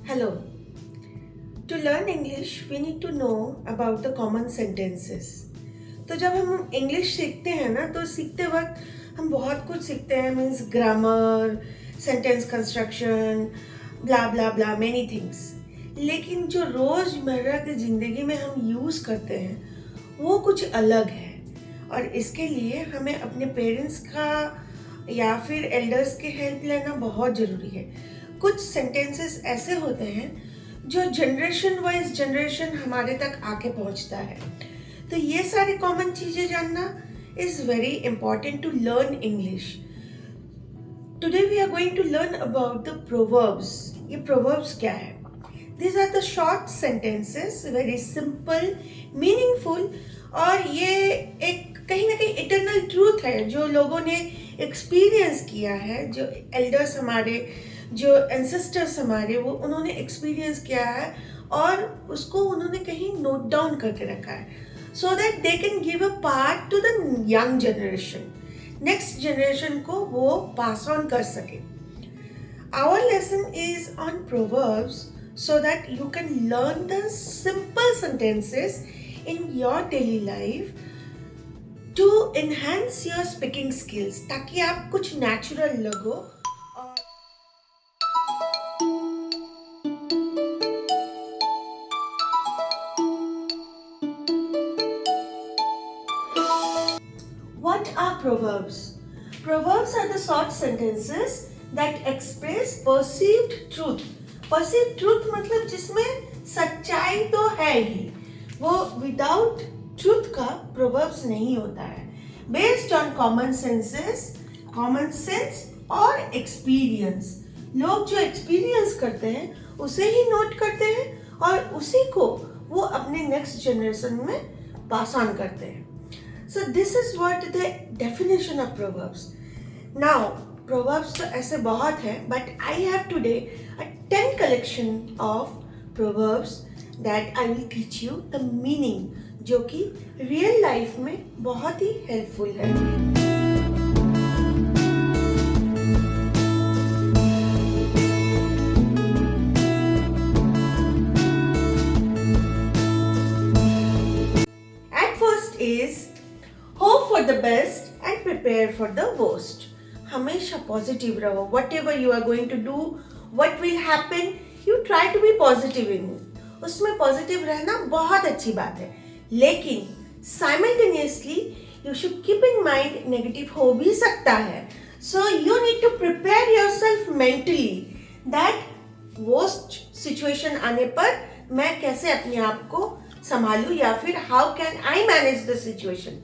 Hello. To learn English, we need to know about the common sentences. तो जब हम English सीखते हैं ना तो सीखते वक्त हम बहुत कुछ सीखते हैं मीन्स ग्रामर सेंटेंस कंस्ट्रक्शन ब्ला ब्ला ब्ला मेनी थिंग्स लेकिन जो रोज़मर्रा की ज़िंदगी में हम यूज़ करते हैं वो कुछ अलग है और इसके लिए हमें अपने पेरेंट्स का या फिर एल्डर्स की हेल्प लेना बहुत ज़रूरी है। कुछ सेंटेंसेस ऐसे होते हैं जो जनरेशन वाइज जनरेशन हमारे तक आके पहुंचता है। तो ये सारी कॉमन चीज़ें जानना is very important to learn English. Today we are going to learn about the proverbs. ये प्रोवर्ब्स क्या है? These are the short sentences, very simple, meaningful और ये एक कहीं ना कहीं इटरनल ट्रूथ है जो लोगों ने एक्सपीरियंस किया है, जो एल्डर्स हमारे, जो एंसेस्टर्स हमारे, वो उन्होंने एक्सपीरियंस किया है और उसको उन्होंने कहीं नोट डाउन करके रखा है so that they can give a part two the young generation, next generation को वो पास ऑन कर सके। Our lesson is on Proverbs so that you can learn the simple sentences in your daily life to enhance your speaking skills ताकि आप कुछ natural लगो और What are proverbs? Proverbs are the short sentences that express perceived truth. Perceived truth मतलब जिसमें सच्चाई तो है ही, वो विदाउट ट्रूथ का प्रोवर्ब्स नहीं होता है। बेस्ड ऑन कॉमन सेंस और एक्सपीरियंस, लोग जो एक्सपीरियंस करते हैं उसे ही नोट करते हैं और उसी को वो अपने नेक्स्ट जनरेशन में पास ऑन करते हैं। So this is what the definition of proverbs. Now, proverbs तो ऐसे बहुत हैं, but I have today a 10 collection of proverbs that I will teach you the meaning, जो कि real life में बहुत ही helpful है। At first is hope for the best and prepare for the worst. हमेशा पॉजिटिव रहो, whatever you are going to do, what will happen, you try to be positive in it. उसमें positive रहना बहुत अच्छी बात है, लेकिन simultaneously you should keep in mind negative हो भी सकता है। So you need to prepare yourself mentally that worst situation आने पर मैं कैसे अपने आप को संभालूं या फिर how can I manage the situation.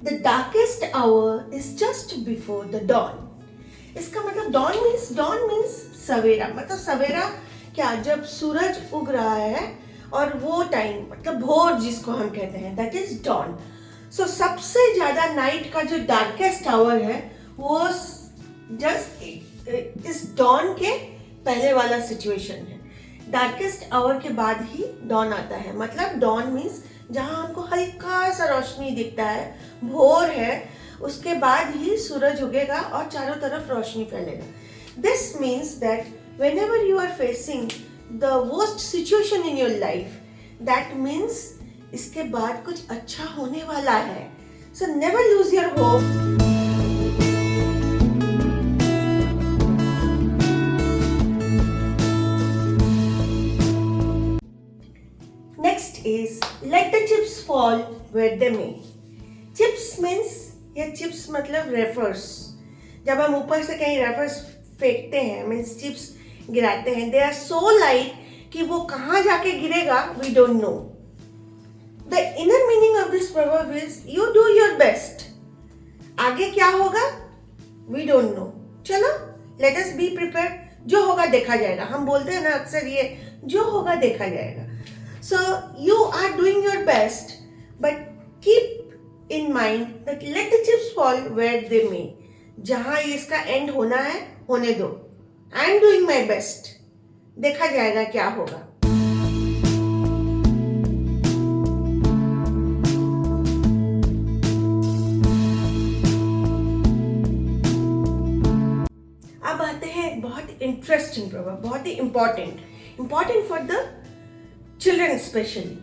The darkest hour is just before the dawn. इसका मतलब dawn means सवेरा, मतलब सवेरा क्या, जब सूरज उग रहा है और वो टाइम मतलब भोर जिसको हम कहते हैं, that is dawn. So सबसे ज़्यादा नाइट का जो darkest hour है वो just इस dawn के पहले वाला सिचुएशन है। डार्केस्ट आवर के बाद ही डॉन आता है, मतलब डॉन मीन्स जहाँ हमको हल्का सा रोशनी दिखता है, भोर है, उसके बाद ही सूरज उगेगा और चारों तरफ रोशनी फैलेगा। This means that whenever you are facing the worst situation in your life, that means इसके बाद कुछ अच्छा होने वाला है। So never lose your hope. Next is let the chips fall where they may. Chips means, या chips मतलब refers, जब हम ऊपर से कहीं रेफर्स फेंकते हैं मीन्स चिप्स गिराते हैं, दे आर सो लाइट कि वो कहाँ जाके गिरेगा we don't know. The inner meaning of this proverb is you do your best. आगे क्या होगा वी डोंट नो, चलो लेट अस बी प्रिपेयर, जो होगा देखा जाएगा। हम बोलते हैं ना अक्सर ये, जो होगा देखा जाएगा। So you are doing your best, but keep in mind that let the chips fall where they may. जहाँ इसका एंड होना है होने दो। I am doing my best. देखा जाएगा क्या होगा। अब आते हैं एक बहुत इंटरेस्टिंग प्रॉब्लम, बहुत ही important for the children specially.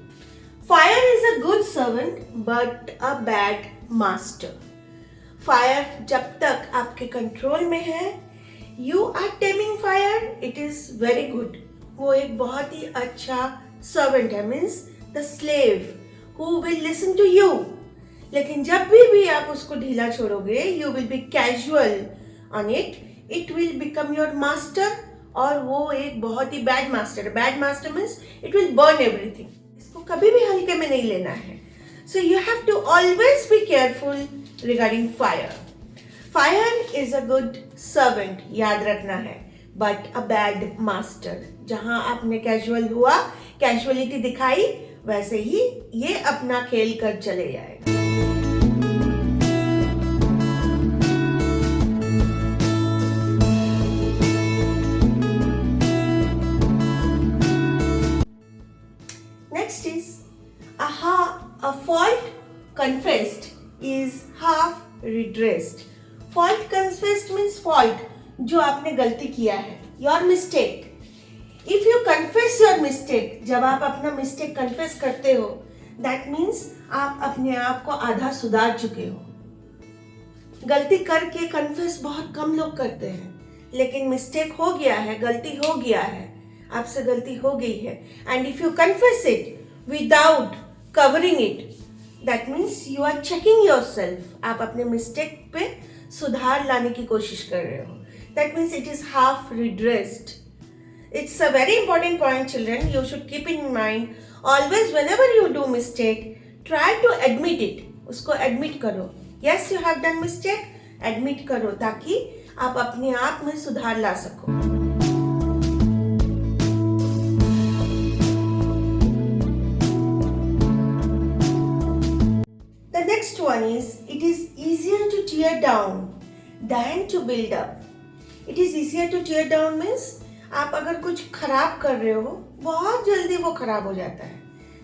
Fire is a good servant but a bad master. Fire जब तक आपके कंट्रोल में है, you are taming fire, it is very good. वो एक बहुत ही अच्छा सर्वेंट है, means the slave who will listen to you. लेकिन जब भी आप उसको ढीला छोड़ोगे, you will be casual on it, it will become your master, और वो एक बहुत ही बैड मास्टर है। Bad master means it will burn everything. इसको कभी भी हल्के में नहीं लेना है। So you have to always be careful regarding fire. Fire is a good servant, याद रखना है, बट अ बैड मास्टर। जहां आपने कैजुअल हुआ, कैजुअलिटी दिखाई, वैसे ही ये अपना खेल कर चले जाएगा। Next is a fault confessed is half redressed. Fault confessed means fault, जो आपने गलती किया है, your mistake. If you confess your mistake, जब आप अपना mistake confess करते हो, that means आप अपने आप को आधा सुधार चुके हो। गलती करके confess बहुत कम लोग करते हैं, लेकिन mistake हो गया है, गलती हो गया है, आपसे गलती हो गई है, and if you confess it without covering it, that means you are checking yourself. आप अपने mistake पे सुधार लाने की कोशिश कर रहे हो. That means it is half redressed. It's a very important point, children. You should keep in mind. Always, whenever you do mistake, try to admit it. उसको admit करो. Yes, you have done mistake. Admit करो ताकि आप अपने आप में सुधार ला सको. The next one is, it is easier to tear down than to build up. It is easier to tear down means आप अगर कुछ खराब कर रहे हो, बहुत जल्दी वो खराब हो जाता है,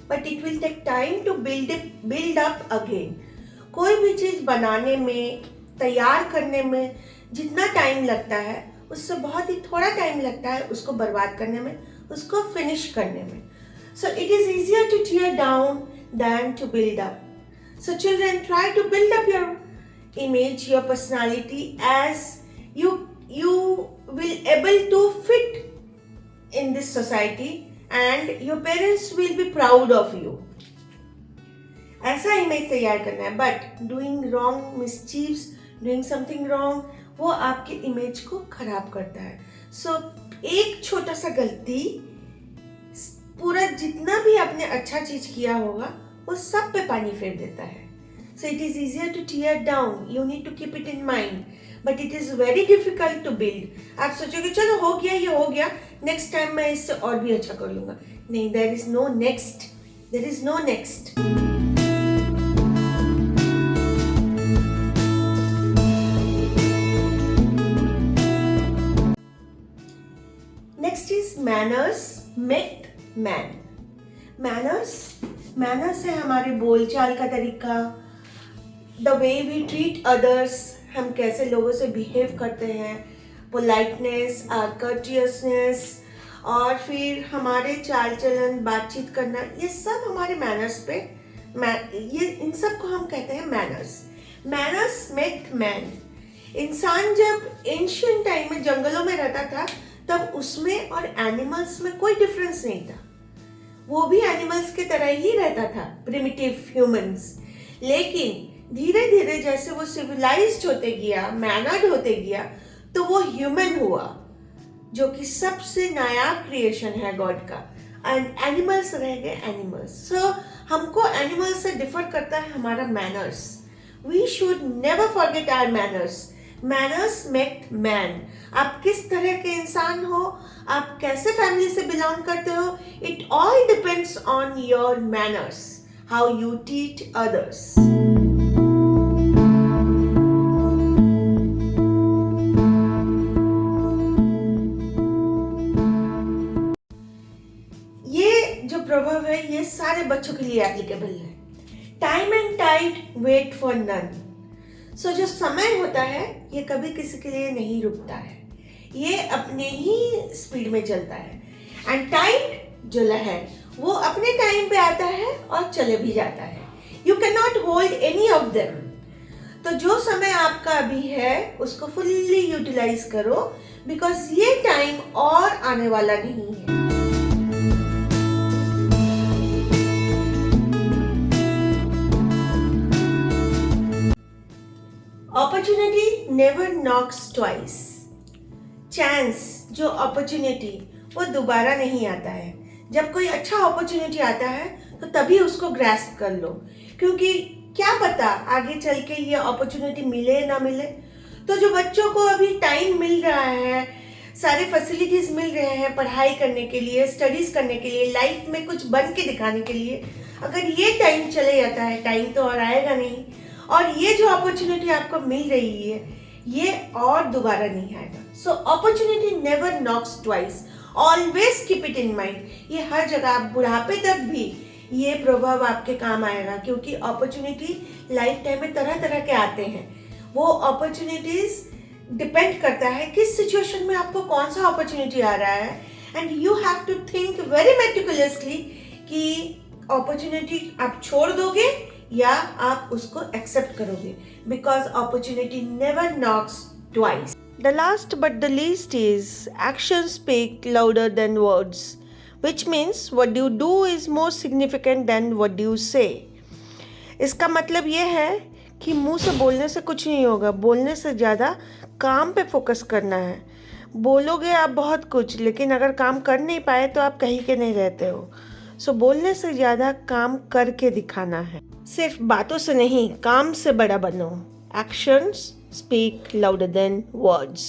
but it will take time to build up again. कोई भी चीज बनाने में, तैयार करने में जितना टाइम लगता है, उससे बहुत ही थोड़ा टाइम लगता है उसको बर्बाद करने में, उसको फिनिश करने में. So it is easier to tear down than to build up. So children, try to build up your image, your personality, as you will able to fit in this society, and your parents will be proud of you. ऐसा image तैयार करना है, but doing wrong mischiefs, doing something wrong, वो आपके image को खराब करता है. So एक छोटा सा गलती पूरा जितना भी आपने अच्छा चीज किया होगा वो सब पे पानी फेर देता है. So it is easier to tear down. You need to keep it in mind. But it is very difficult to build. आप सोचोगे चलो हो गया, ये हो गया, next time मैं इससे और भी अच्छा कर लूँगा. नहीं, there is no next. There is no next. Next is manners make man. Manners है हमारे बोलचाल का तरीका, the way we treat others, हम कैसे लोगों से बिहेव करते हैं, politeness, courteousness, और फिर हमारे चाल चलन, बातचीत करना, ये सब हमारे मैनर्स पे, ये इन सब को हम कहते हैं मैनर्स. Manners make man. इंसान जब एंशियंट टाइम में जंगलों में रहता था, तब उसमें और एनिमल्स में कोई डिफरेंस नहीं था. वो भी एनिमल्स की तरह ही रहता था, प्रिमिटिव ह्यूमंस. लेकिन धीरे धीरे जैसे वो सिविलाइज्ड होते गया, मैनर्ड होते गया, तो वो ह्यूमन हुआ, जो कि सबसे नया क्रिएशन है गॉड का. एंड एनिमल्स रह गए एनिमल्स. सो हमको एनिमल्स से डिफर करता है हमारा manners. We should never forget our manners. Manners make man. आप किस तरह के इंसान हो, आप कैसे फैमिली से बिलोंग करते हो, it all depends on your manners, how you treat others. Proverb है ये सारे बच्चों के लिए एप्लीकेबल है। Time and tide wait for none. So जो समय होता है ये कभी किसी के लिए नहीं रुकता है, ये अपने ही स्पीड में चलता है। एंड टाइड जो है वो अपने टाइम पे आता है और चले भी जाता है। You can not hold any of them. तो जो समय आपका अभी है उसको फुल्ली यूटिलाइज करो, बिकॉज ये टाइम और आने वाला नहीं है। Opportunity never knocks twice. Chance जो अपॉर्चुनिटी वो दोबारा नहीं आता है। जब कोई अच्छा अपॉर्चुनिटी आता है तो तभी उसको ग्रैस्प कर लो, क्योंकि क्या पता आगे चल के ये अपॉर्चुनिटी मिले ना मिले। तो जो बच्चों को अभी टाइम मिल रहा है, सारे फैसिलिटीज मिल रहे हैं पढ़ाई करने के लिए, स्टडीज करने के लिए, लाइफ में कुछ बन के दिखाने के लिए, अगर ये टाइम चले जाता है, टाइम तो और आएगा नहीं, और ये जो अपॉर्चुनिटी आपको मिल रही है ये और दोबारा नहीं आएगा। So opportunity never knocks twice, always keep it in mind. ये हर जगह, आप बुढ़ापे तक भी ये प्रभाव आपके काम आएगा, क्योंकि अपॉर्चुनिटी लाइफ टाइम में तरह तरह के आते हैं। वो अपॉर्चुनिटीज डिपेंड करता है किस सिचुएशन में आपको कौन सा अपॉर्चुनिटी आ रहा है, and you have to think very meticulously कि अपॉर्चुनिटी आप छोड़ दोगे या आप उसको एक्सेप्ट करोगे, because opportunity never knocks twice. The last but the least is actions speak louder than words, which means what you do is more significant than what you say. इसका मतलब ये है कि मुंह से बोलने से कुछ नहीं होगा, बोलने से ज़्यादा काम पे फोकस करना है। बोलोगे आप बहुत कुछ, लेकिन अगर काम कर नहीं पाए तो आप कहीं के नहीं रहते हो। सो बोलने से ज़्यादा काम करके दिखाना है, सिर्फ बातों से नहीं, काम से बड़ा बनो। Actions speak louder than words.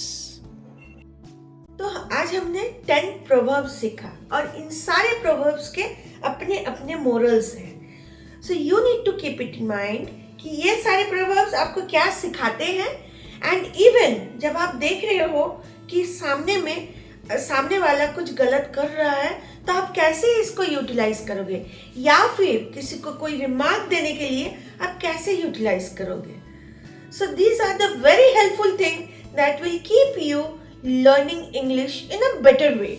तो आज हमने 10 प्रोवर्ब्स सीखा, और इन सारे प्रोवर्ब्स के अपने अपने मोरल्स हैं। So you need to keep it in mind कि ये सारे प्रोवर्ब्स आपको क्या सिखाते हैं, एंड इवन जब आप देख रहे हो कि सामने वाला कुछ गलत कर रहा है तो आप कैसे इसको यूटिलाइज करोगे, या फिर किसी को कोई रिमार्क देने के लिए आप कैसे यूटिलाइज करोगे। So these are the very helpful thing that will keep you learning English in a better way.